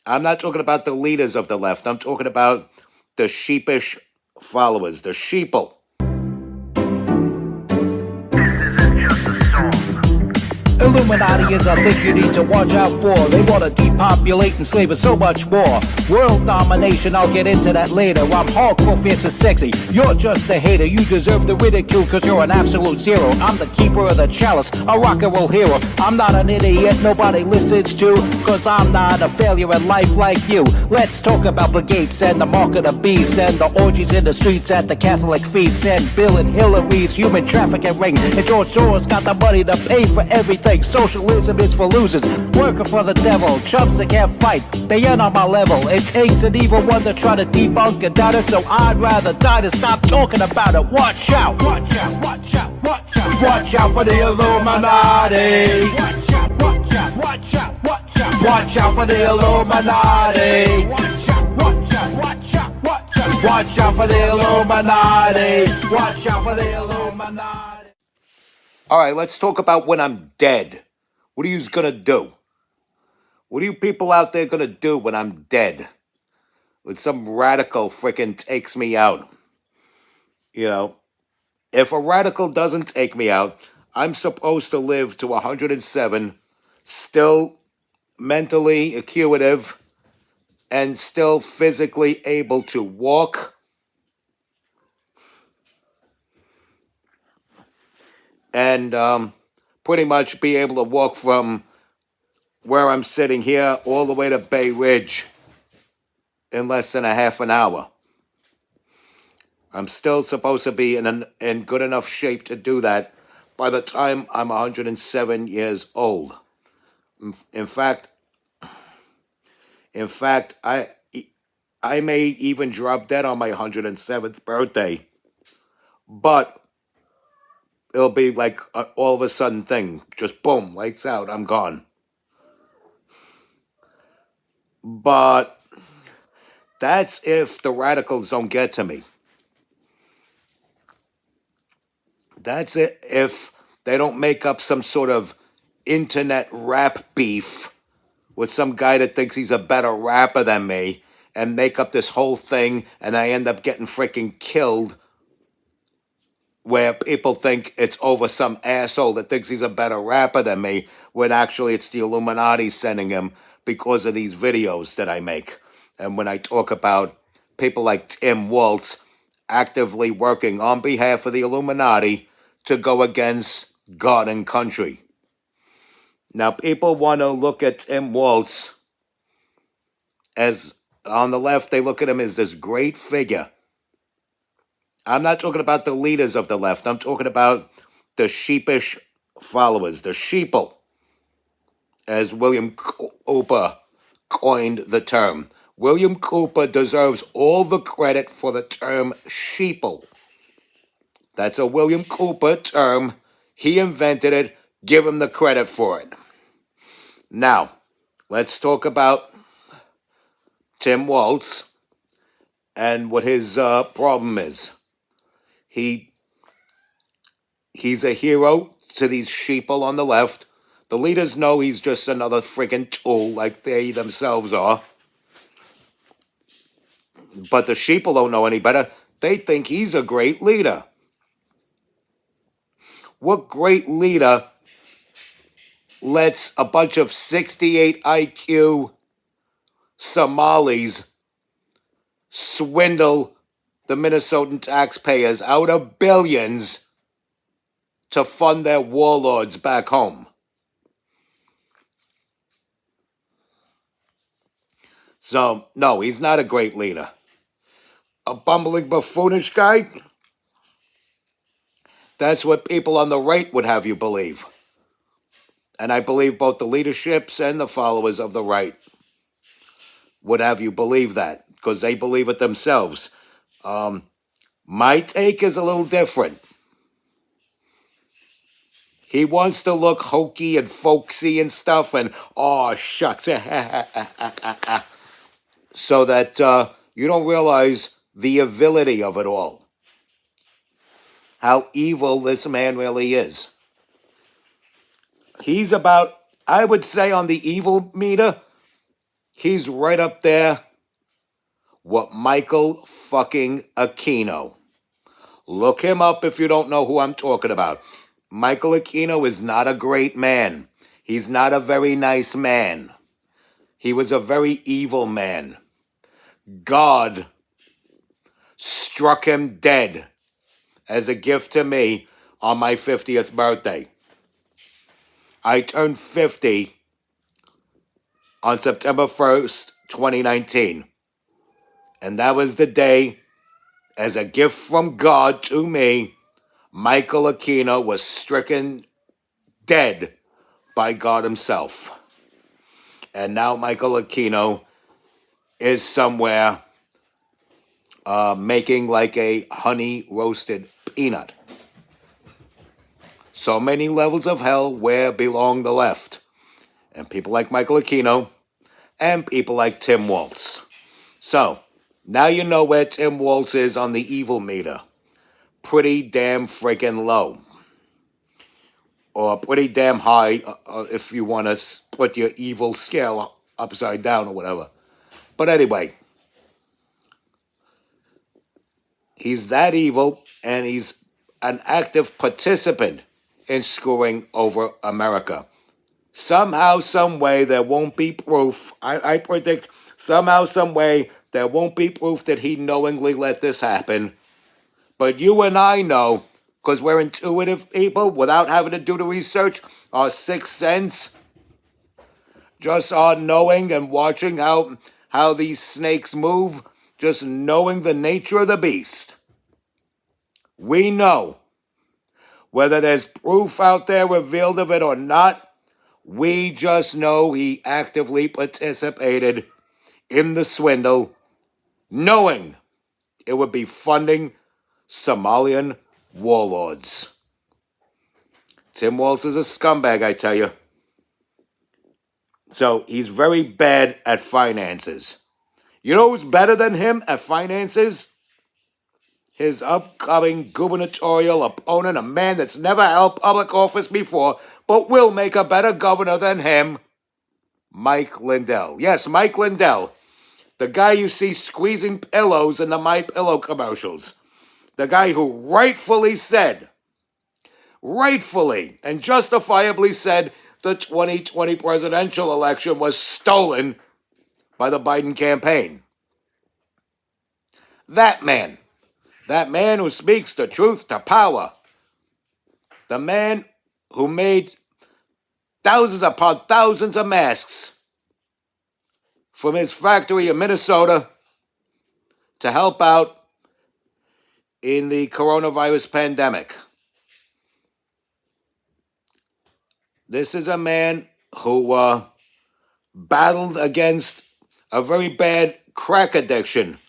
I'm not talking about the leaders of the left. I'm talking about the sheepish followers, the sheeple. Illuminati is a thing you need to watch out for. They want to depopulate and slave us so much more. World domination, I'll get into that later. I'm hardcore, fierce and sexy. You're just a hater. You deserve the ridicule because you're an absolute zero. I'm the keeper of the chalice, a rock and roll hero. I'm not an idiot nobody listens to, because I'm not a failure in life like you. Let's talk about Bill Gates and the mark of the beast, and the orgies in the streets at the Catholic feasts, and Bill and Hillary's human trafficking ring, and George Soros got the money to pay for everything. Socialism is for losers, working for the devil, chumps that can't fight, they ain't on my level. It takes an evil one to try to debunk and doubt it, so I'd rather die than stop talking about it. Watch out, watch out, watch out, watch out. Watch out for the Illuminati. Watch out, watch out, watch out, watch out. Watch out for the Illuminati. Watch out, watch out, watch out, watch out. Watch out for the Illuminati. Watch out for the Illuminati. All right, let's talk about when I'm dead. What are you gonna do? What are you people out there gonna do when I'm dead? When some radical frickin' takes me out? You know, if a radical doesn't take me out, I'm supposed to live to 107, still mentally acuitive, and still physically able to walk and pretty much be able to walk from where I'm sitting here all the way to Bay Ridge in less than a half an hour. I'm still supposed to be in good enough shape to do that by the time I'm 107 years old. In fact, I may even drop dead on my 107th birthday, but it'll be like all of a sudden thing. Just boom, lights out, I'm gone. But that's if the radicals don't get to me. That's it if they don't make up some sort of internet rap beef with some guy that thinks he's a better rapper than me and make up this whole thing and I end up getting freaking killed where people think it's over some asshole that thinks he's a better rapper than me when actually it's the Illuminati sending him because of these videos that I make. And when I talk about people like Tim Walz actively working on behalf of the Illuminati to go against God and country. Now, people want to look at Tim Walz as, on the left, they look at him as this great figure. I'm not talking about the leaders of the left. I'm talking about the sheepish followers, the sheeple, as William Cooper coined the term. William Cooper deserves all the credit for the term sheeple. That's a William Cooper term. He invented it. Give him the credit for it. Now, let's talk about Tim Walz and what his problem is. He's a hero to these sheeple on the left. The leaders know he's just another friggin' tool like they themselves are. But the sheeple don't know any better. They think he's a great leader. What great leader lets a bunch of 68 IQ Somalis swindle the Minnesotan taxpayers out of billions to fund their warlords back home? So, no, he's not a great leader. A bumbling, buffoonish guy? That's what people on the right would have you believe. And I believe both the leaderships and the followers of the right would have you believe that, because they believe it themselves. My take is a little different. He wants to look hokey and folksy and stuff, and oh shucks, so that you don't realize the evility of it all. How evil this man really is. He's about, I would say, on the evil meter, He's right up there with Michael fucking Aquino. Look him up if you don't know who I'm talking about. Michael Aquino is not a great man. He's not a very nice man. He was a very evil man. God struck him dead as a gift to me on my 50th birthday. I turned 50 on September 1st, 2019. And that was the day, as a gift from God to me, Michael Aquino was stricken dead by God himself. And now Michael Aquino is somewhere making like a honey roasted peanut. So many levels of hell where belong the left. And people like Michael Aquino and people like Tim Walz. So, now you know where Tim Walz is on the evil meter. Pretty damn freaking low. Or pretty damn high if you want to put your evil scale upside down or whatever. But anyway, he's that evil, and he's an active participant in screwing over America. Somehow, some way, there won't be proof. I predict somehow, some way, there won't be proof that he knowingly let this happen. But you and I know, because we're intuitive people, without having to do the research, our sixth sense, just our knowing and watching how these snakes move, just knowing the nature of the beast. We know, whether there's proof out there revealed of it or not, we just know he actively participated in the swindle, knowing it would be funding Somalian warlords. Tim Walz is a scumbag, I tell you. So he's very bad at finances. You know who's better than him at finances? His upcoming gubernatorial opponent, a man that's never held public office before, but will make a better governor than him, Mike Lindell. Yes, Mike Lindell. The guy you see squeezing pillows in the My Pillow commercials. The guy who rightfully and justifiably said the 2020 presidential election was stolen by the Biden campaign. That man who speaks the truth to power, the man who made thousands upon thousands of masks from his factory in Minnesota to help out in the coronavirus pandemic. This is a man who battled against a very bad crack addiction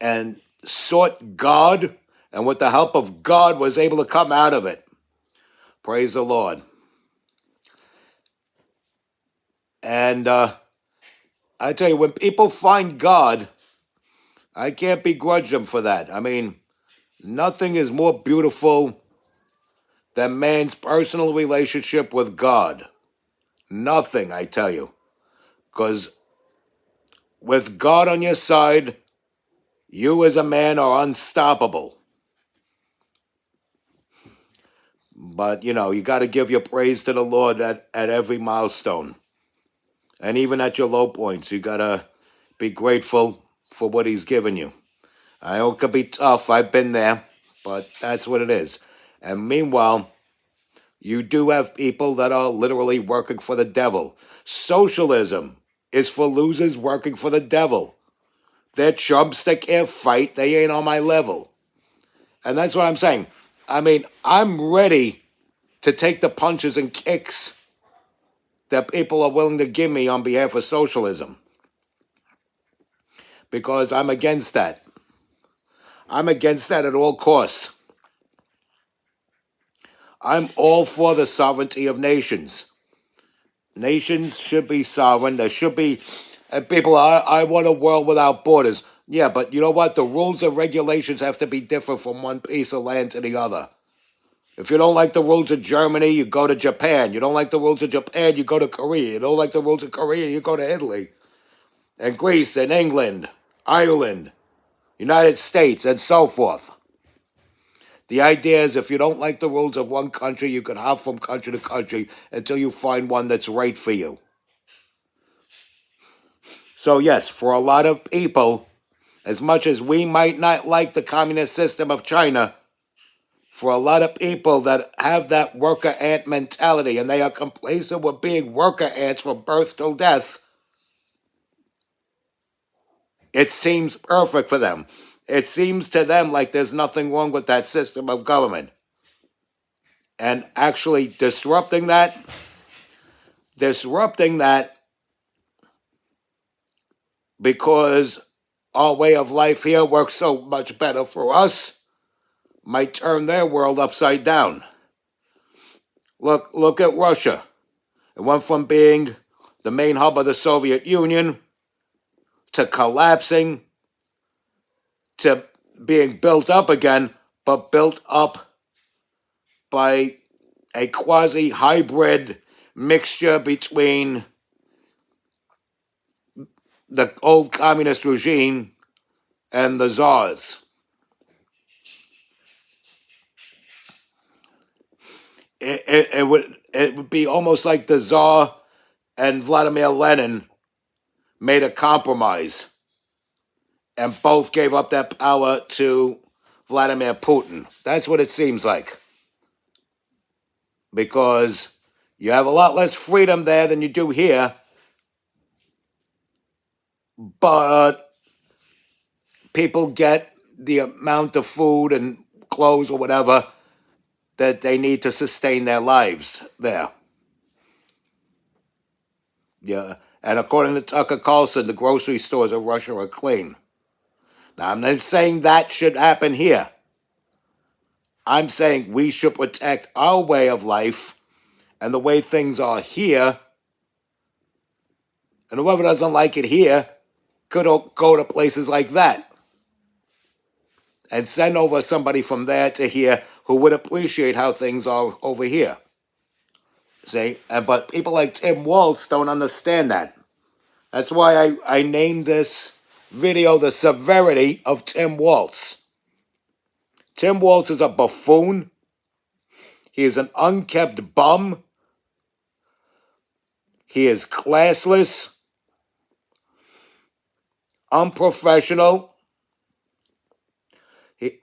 and sought God, and with the help of God was able to come out of it. Praise the Lord. And I tell you, when people find God, I can't begrudge them for that. I mean, nothing is more beautiful than man's personal relationship with God. Nothing, I tell you. Because with God on your side, you as a man are unstoppable. But, you know, you got to give your praise to the Lord at every milestone. And even at your low points, you got to be grateful for what he's given you. I know it could be tough. I've been there. But that's what it is. And meanwhile, you do have people that are literally working for the devil. Socialism is for losers working for the devil. They're chumps that can't fight. They ain't on my level. And that's what I'm saying. I mean, I'm ready to take the punches and kicks that people are willing to give me on behalf of socialism. Because I'm against that. I'm against that at all costs. I'm all for the sovereignty of nations. Nations should be sovereign. There should be... And people, I want a world without borders. Yeah, but you know what? The rules and regulations have to be different from one piece of land to the other. If you don't like the rules of Germany, you go to Japan. You don't like the rules of Japan, you go to Korea. You don't like the rules of Korea, you go to Italy and Greece and England, Ireland, United States, and so forth. The idea is if you don't like the rules of one country, you can hop from country to country until you find one that's right for you. So yes, for a lot of people, as much as we might not like the communist system of China, for a lot of people that have that worker ant mentality and they are complacent with being worker ants from birth till death, it seems perfect for them. It seems to them like there's nothing wrong with that system of government. And actually disrupting that because our way of life here works so much better for us might turn their world upside down. Look at Russia. It went from being the main hub of the Soviet Union to collapsing to being built up again, but built up by a quasi-hybrid mixture between the old communist regime and the czars. It would be almost like the Tsar and Vladimir Lenin made a compromise and both gave up their power to Vladimir Putin. That's what it seems like. Because you have a lot less freedom there than you do here, but people get the amount of food and clothes or whatever that they need to sustain their lives there. Yeah, and according to Tucker Carlson, the grocery stores of Russia are clean. Now, I'm not saying that should happen here. I'm saying we should protect our way of life and the way things are here. And whoever doesn't like it here could go to places like that and send over somebody from there to here who would appreciate how things are over here. See? But people like Tim Walz don't understand that. That's why I named this video The Severity of Tim Walz. Tim Walz is a buffoon. He is an unkept bum. He is classless, unprofessional,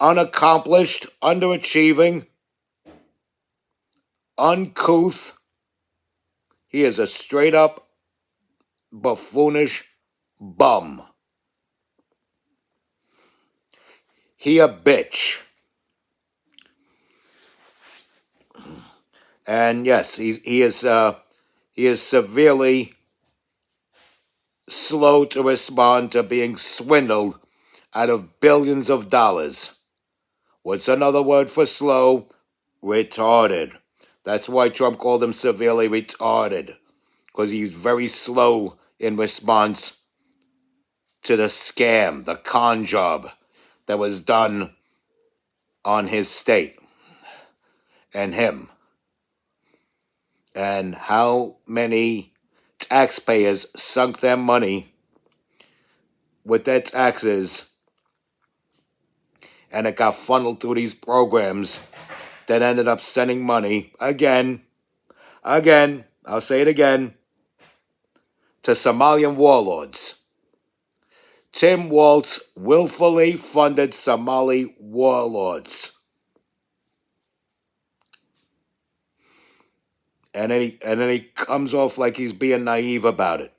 unaccomplished, underachieving, uncouth. He is a straight up buffoonish bum. He a bitch. And yes, he is severely slow to respond to being swindled out of billions of dollars. What's another word for slow? Retarded. That's why Trump called him severely retarded, because he's very slow in response to the scam, the con job that was done on his state and him. And how many taxpayers sunk their money with their taxes, and it got funneled through these programs that ended up sending money again, I'll say it again, to Somalian warlords. Tim Walz willfully funded Somali warlords. And then he comes off like he's being naive about it.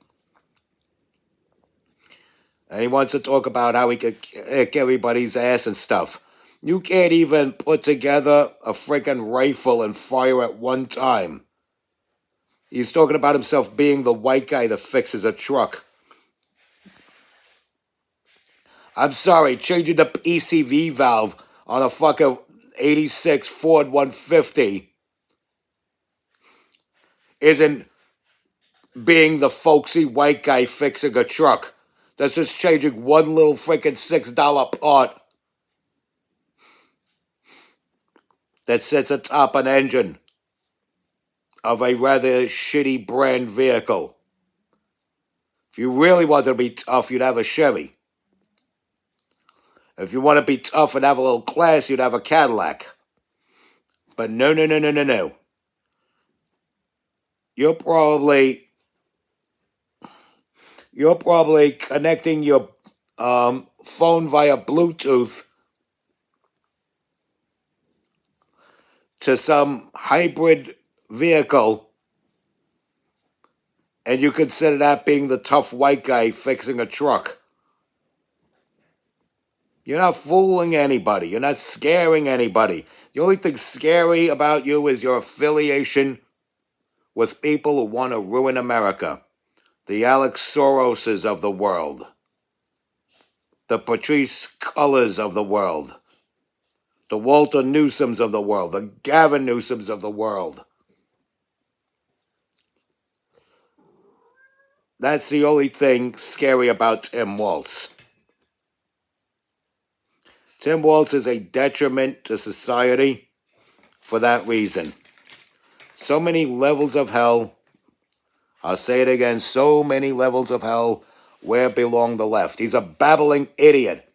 And he wants to talk about how he could kick everybody's ass and stuff. You can't even put together a freaking rifle and fire at one time. He's talking about himself being the white guy that fixes a truck. I'm sorry, changing the PCV valve on a fucking 86 Ford 150 isn't being the folksy white guy fixing a truck. That's just changing one little freaking $6 part. that sits atop an engine of a rather shitty brand vehicle. If you really wanted to be tough, you'd have a Chevy. If you want to be tough and have a little class, you'd have a Cadillac. But no, no, no, no, no, no. You're probably connecting your phone via Bluetooth to some hybrid vehicle, and you consider that being the tough white guy fixing a truck. You're not fooling anybody. You're not scaring anybody. The only thing scary about you is your affiliation with people who want to ruin America. The Alex Soroses of the world. The Patrice Cullors of the world. The Walter Newsoms of the world. The Gavin Newsoms of the world. That's the only thing scary about Tim Walz. Tim Walz is a detriment to society for that reason. So many levels of hell. I'll say it again. So many levels of hell. Where belong the left? He's a babbling idiot.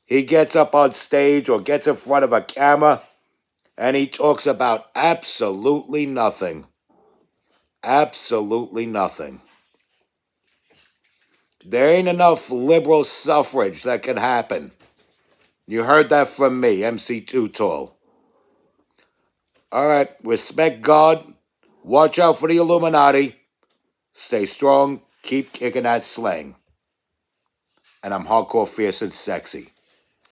He gets up on stage or gets in front of a camera and he talks about absolutely nothing. Absolutely nothing. There ain't enough liberal suffrage that can happen. You heard that from me, MC Too Tall. All right, respect God. Watch out for the Illuminati. Stay strong. Keep kicking that slang. And I'm hardcore, fierce, and sexy.